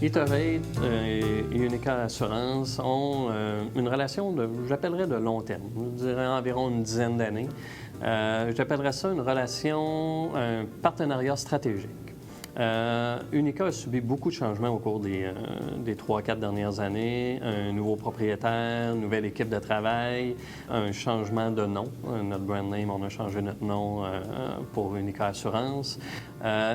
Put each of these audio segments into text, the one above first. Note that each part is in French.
Eatorate et Unica Assurance ont une relation j'appellerais de long terme, je dirais environ une dizaine d'années. J'appellerais ça une relation, un partenariat stratégique. Unica a subi beaucoup de changements au cours des 3-4 dernières années. Un nouveau propriétaire, une nouvelle équipe de travail, un changement de nom. Notre brand name, on a changé notre nom pour Unica Assurance.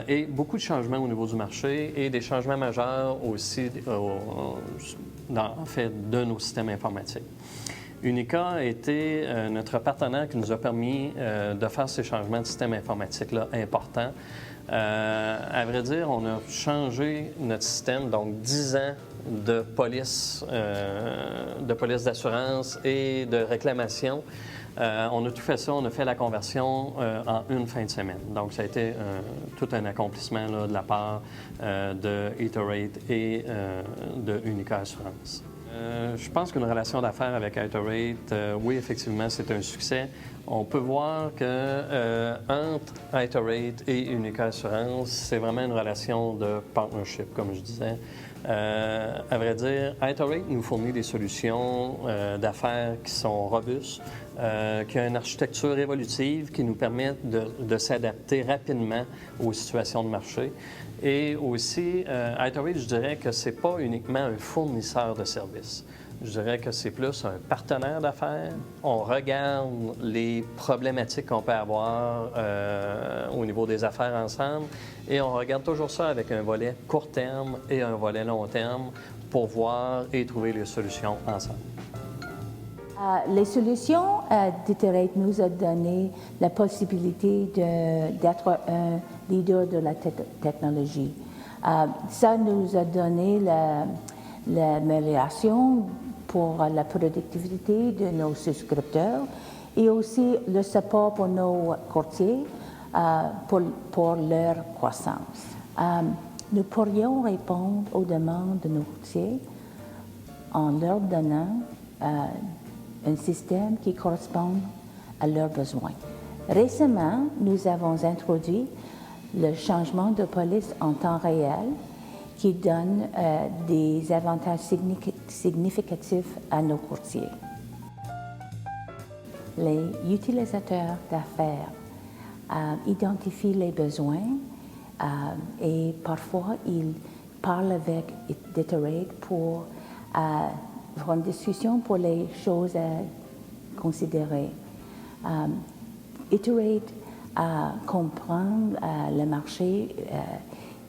Et beaucoup de changements au niveau du marché et des changements majeurs aussi en fait, de nos systèmes informatiques. Unica a été notre partenaire qui nous a permis de faire ces changements de système informatique-là importants. À vrai dire, on a changé notre système, donc 10 ans de police d'assurance et de réclamation. On a tout fait ça, on a fait la conversion en une fin de semaine. Donc, ça a été tout un accomplissement là, de la part de Eatorate et de Unica Assurance. Je pense qu'une relation d'affaires avec Eatorate, oui, effectivement, c'est un succès. On peut voir que entre Eatorate et Unica Assurance, c'est vraiment une relation de partnership, comme je disais. À vrai dire, Eatorate nous fournit des solutions d'affaires qui sont robustes, qui ont une architecture évolutive qui nous permet de s'adapter rapidement aux situations de marché. Et aussi, Eatorate, je dirais que ce n'est pas uniquement un fournisseur de services. Je dirais que c'est plus un partenaire d'affaires. On regarde les problématiques qu'on peut avoir au niveau des affaires ensemble et on regarde toujours ça avec un volet court terme et un volet long terme pour voir et trouver les solutions ensemble. Les solutions d'Eatorate nous ont donné la possibilité d'être un leader de la technologie. Ça nous a donné l'amélioration pour la productivité de nos souscripteurs et aussi le support pour nos courtiers pour leur croissance. Nous pourrions répondre aux demandes de nos courtiers en leur donnant un système qui correspond à leurs besoins. Récemment, nous avons introduit le changement de police en temps réel qui donne des avantages significatifs à nos courtiers. Les utilisateurs d'affaires identifient les besoins et parfois ils parlent avec Eatorate pour avoir une discussion pour les choses à considérer. Eatorate comprend le marché.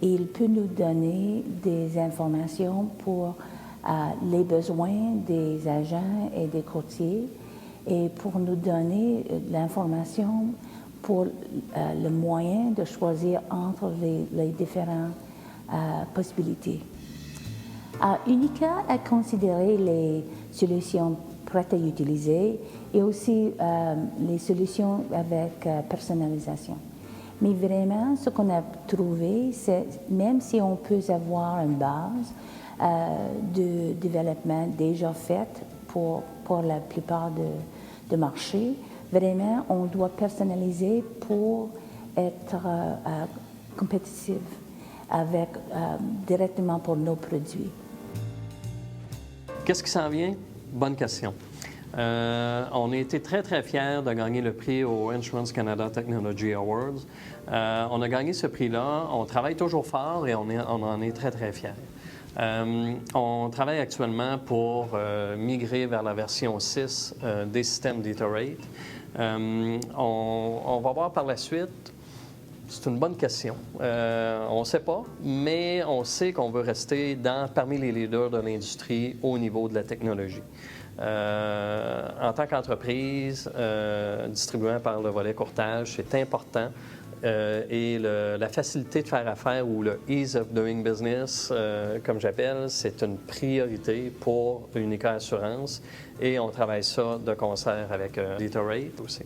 Il peut nous donner des informations pour les besoins des agents et des courtiers et pour nous donner l'information pour le moyen de choisir entre les différentes possibilités. Unica a considéré les solutions prêtes à utiliser et aussi les solutions avec personnalisation. Mais vraiment, ce qu'on a trouvé, c'est même si on peut avoir une base de développement déjà faite pour la plupart de marchés, vraiment, on doit personnaliser pour être compétitif directement pour nos produits. Qu'est-ce qui s'en vient? Bonne question. On a été très, très fiers de gagner le prix au Insurance Canada Technology Awards. On a gagné ce prix-là. On travaille toujours fort et on en est très, très fiers. On travaille actuellement pour migrer vers la version 6 des systèmes d'Eatorate. On va voir par la suite. C'est une bonne question. On ne sait pas, mais on sait qu'on veut rester parmi les leaders de l'industrie au niveau de la technologie. En tant qu'entreprise, distribuant par le volet courtage, c'est important. Et la facilité de faire affaire ou le ease of doing business, comme j'appelle, c'est une priorité pour Unica Assurance. Et on travaille ça de concert avec Eatorate aussi.